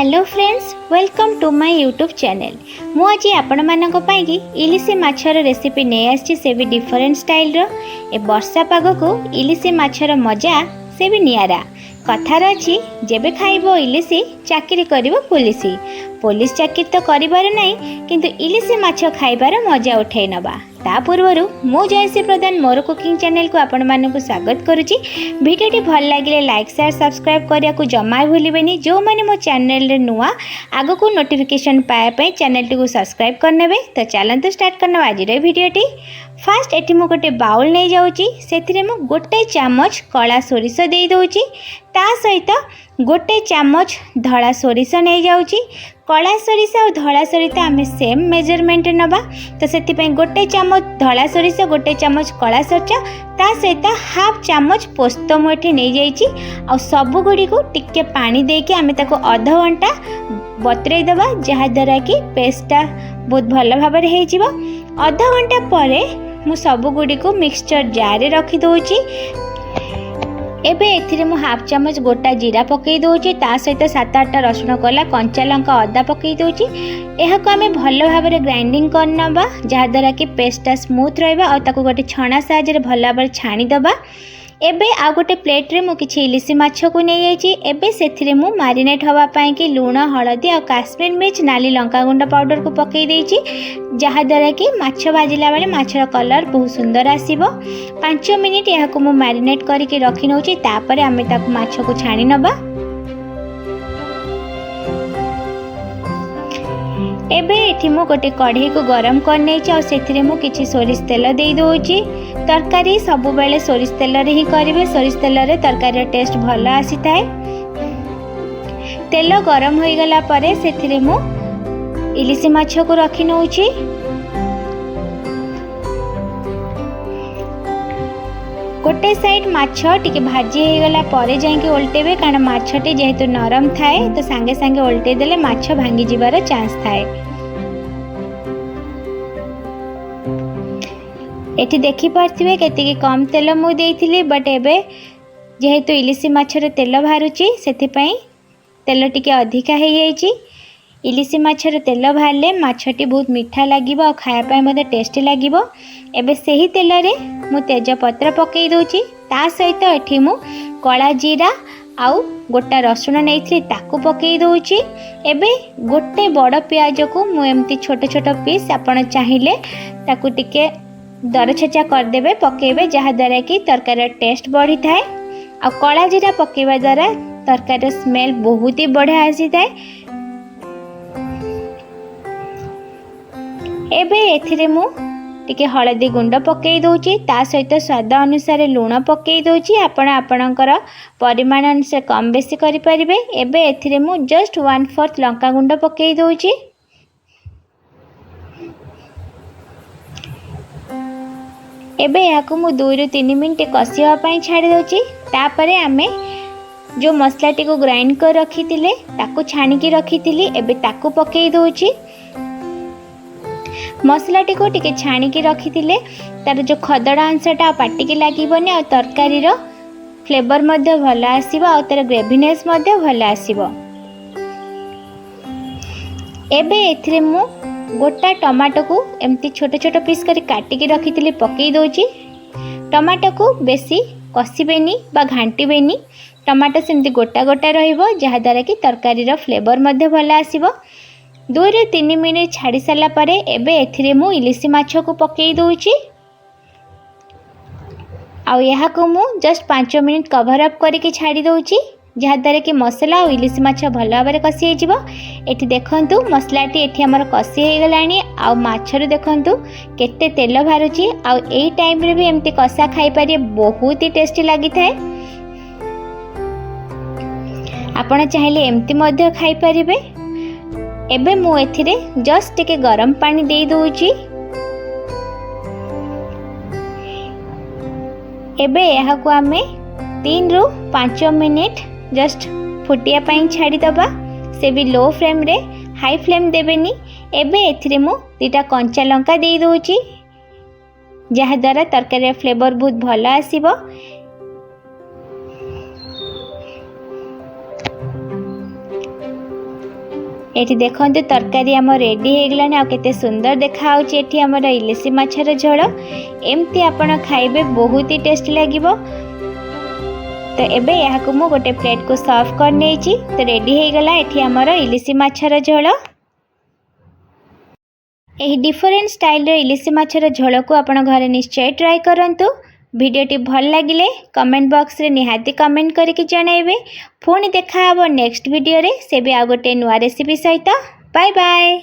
Hello friends, welcome to my YouTube channel. मु आज आपण मानक पाई इलिसी माछर रेसिपी नहीं आछि, से भी डिफरेंट स्टाइल रो। ए वर्षा पाग को इलिसी माछर मजा से भी नियारा। कथार अच्छी जेबे खाइबो इलिसी चाकरी करिबो पुलिसी। पुलिस चाकरी तो करिबार नहीं, किंतु इलिसी माछ खाइबार मजा उठाई नबा। ता पूर्व मु जयश्री प्रधान मोर कुकिंग चैनल को आपण मानक स्वागत करुच्ची। भिडियोटी भल लगे लाइक शेयर सब्सक्राइब करिया को जमा भूलिबेनी। जो माने मो चैनल रे नुआ आगो को नोटिफिकेशन पाए पे चैनल टी को सब्सक्राइब करनेबे। तो चलंतु स्टार्ट करना आज रे भिडियोटी। फास्ट एठी मु गोटे बाउल नहीं जाउची, सेथिरे मु गोटे चामच कला सोरिष दे दउची। ता सहित गोटे चामच धड़ा सोरिष नहीं जाउची। कला सोरिष और धड़ा सोरिष आम सेम मेजरमेंट नबा। तो से गोटे चामच धड़ा सोरिष गोटे चामच कला सोरिष ता सहित हाफ चामच पोस्त मुठी नहीं जाइए। आ सबु गुड़ी को टिके पानी देके आम ताको अध घंटा बतुराई दबा, जहाद्वारा कि पेस्टा बहुत भल भाव हो। अध घंटा पर मु सबु गुड़ी को मिक्सचर जार रखी दउची। एबे एथिरे मु हाफ चामच गोटा जीरा पकई दउची। ता सहित 7-8 रसुण कला कंचा लंका अदा पकई दउची। एहा को आमे भल भाव रे ग्राइंडिंग करनबा, जहाद्वारा कि पेस्टा स्मूथ रहबा और ताको गोटे छणा साहाय्य रे भल भाव रे छाणी दबा। एबे आ गोटे प्लेट रे मु किछि इलिसी माछ को नै जाइछि। एबे सेथिरे मु मारिनेट हवा पई कि लूण हळदी और काश्मीर मिर्च नाली लंका गुंड पाउडर को पकई देइछि, जहाद्वारा कि माछ भाजिला बेले माछर कलर बहुत सुंदर आसीबो। 5 मिनिट एहा को मु मारिनेट करिके रखि नउछि। तापरे आमे ताको माछ को छाणी नबा। एबे एठी मु गोटे कढ़ई को गरम कर नेछि और सेथिरे मु किछि सोरिष तेल देई दोछि। तरकारी सबु बेले सोरिष तेल रे ही करिवे। सोरिष तेल रे तरकारी टेस्ट भल आसी थाए। तेल गरम होई गला परे सेथिरे मु इलिसी माछ को रखि नउछि। गोटे साइड माछ टिके भाजी हो गला परे जाइके ओल्टेबे, कारण माछटी जेहेतु नरम थाए तो सांगे सांगे ओल्टे देले माछ भांगी जिबार चांस थाए। एठी देखि पारथिबे केतिकी कम तेल मु देइथिली, बट एबे जेहेतु इलिसी माछरे तेल बाहरुची सेथि पई तेल टिके अधिका हे जाइची। इलिसी माछर तेल बाहरले माछटी बहुत मीठा लागिबो और खाया पई मते टेस्टी लागिबो। एबे सही तेल रे मु तेजपत्र पकई दोची। ता सहित एठी मु कला जीरा आउ गोटा रसुण नैथि ताकू पकई दोची। एबे गोटे बड़ प्याज को मु एमती छोट छोट पीस आपण चाहिले ताकू टिके दरछेचा कर देबे पकेबे, जहाद्वारा कि तरकारी टेस्ट बढ़ी थाए। आ कला जीरा पकेबा द्वारा तरकारी स्मेल बहुत ही बढ़िया आसी थाए। एबे एथिरे मु टिके हळदी गुंड पकई दोची। ता सहित स्वाद अनुसार लूण पकई दोची। आपण आपणकर परिमाण अनुसार कम बेसी करि परिबे। एबे एथिरे मु जस्ट 1/4 लंका गुंड पकई दोची। एबे याकु मु 2 ରୁ 3 मिनिट कसिया पई छाडी दोची। तापरे आमे जो मसलाटी को ग्राइंड कर रखिथिले ताकू छाणी की रखिथिली, एबे ताकू पकई दोची। मसलाटी को टिके छाणी की रखिथिले तार जो खदड़ा अंशटा पाटी के लागिबनी और तरकारी रो फ्लेवर मध्ये भल आसीबो और तार ग्रेवीनेस मध्ये भल आसीबो। एबे एथिरे मु गोटा टमाटो को एमती छोट छोट पीस करी काटी की रखिथिले पकई दोची। टमाटो को बेसी कसिबेनी बा घांटीबेनी। टमाटो सेमती गोटा गोटा रहिबो, जहाद्वारा कि तरकारी रो फ्लेवर मध्ये भल आसीबो। 2 ରୁ 3 मिनिट छाड़ी सारा परे एबे एथिरे मु इलिसी माछ को पकई दोची। आउ यहा को मु जस्ट 5 मिनिट कवर अप करके छाड़ी दोची, जहाद्वारा कि मसला और इलिसी माछ भल भाव में कसी हो। एठी देखंतु मसलाटी एठी हमर कसी हो गलानी। आउ माछरु देखंतु केते तेल बाहरुची। आउ एई टाइम रे भी एमती कसा खाई पारे, बहुत ही टेस्टी लागि थाए। आपण चाहिले एमती मध्ये खाई परिबे। एबे मु एथिरे जस्ट टिके गरम पानी दे दोची। एबे यहा को आमे 3 ରୁ 5 मिनिट जस्ट फुटिया पाई छाड़ी दबा, से भी लो फ्लेम रे, हाई फ्लेम देबेनी। एबे एथिरे मु 2टा कंचा लंका दे दोची, जहाद्वारा तरकारी फ्लेवर बहुत भल आसीबो। एठी देखंतु तरकारी आम रेडी हो गलानी आ केते सुंदर देखा होची एठी हमर इलिसी माछर झोल एमती आपण खाइबे बहुत ही टेस्ट लागिबो। तो एबे याकु मु गोटे प्लेट को सर्व कर नेची। तो रेडी हो गला एठी हमर इलिसी माछर झोल। एही डिफरेंट स्टाइल रे इलिसी माछर झोल को आपण घरे निश्चय ट्राई करंतु। वीडियोटी भल लगिले कमेंट बॉक्स रे निहाती कमेंट करके जणाइबे। पुणी देखा हबो नेक्स्ट वीडियो रे से भी आ गोटे नुआ रेसिपी सहित। Bye bye.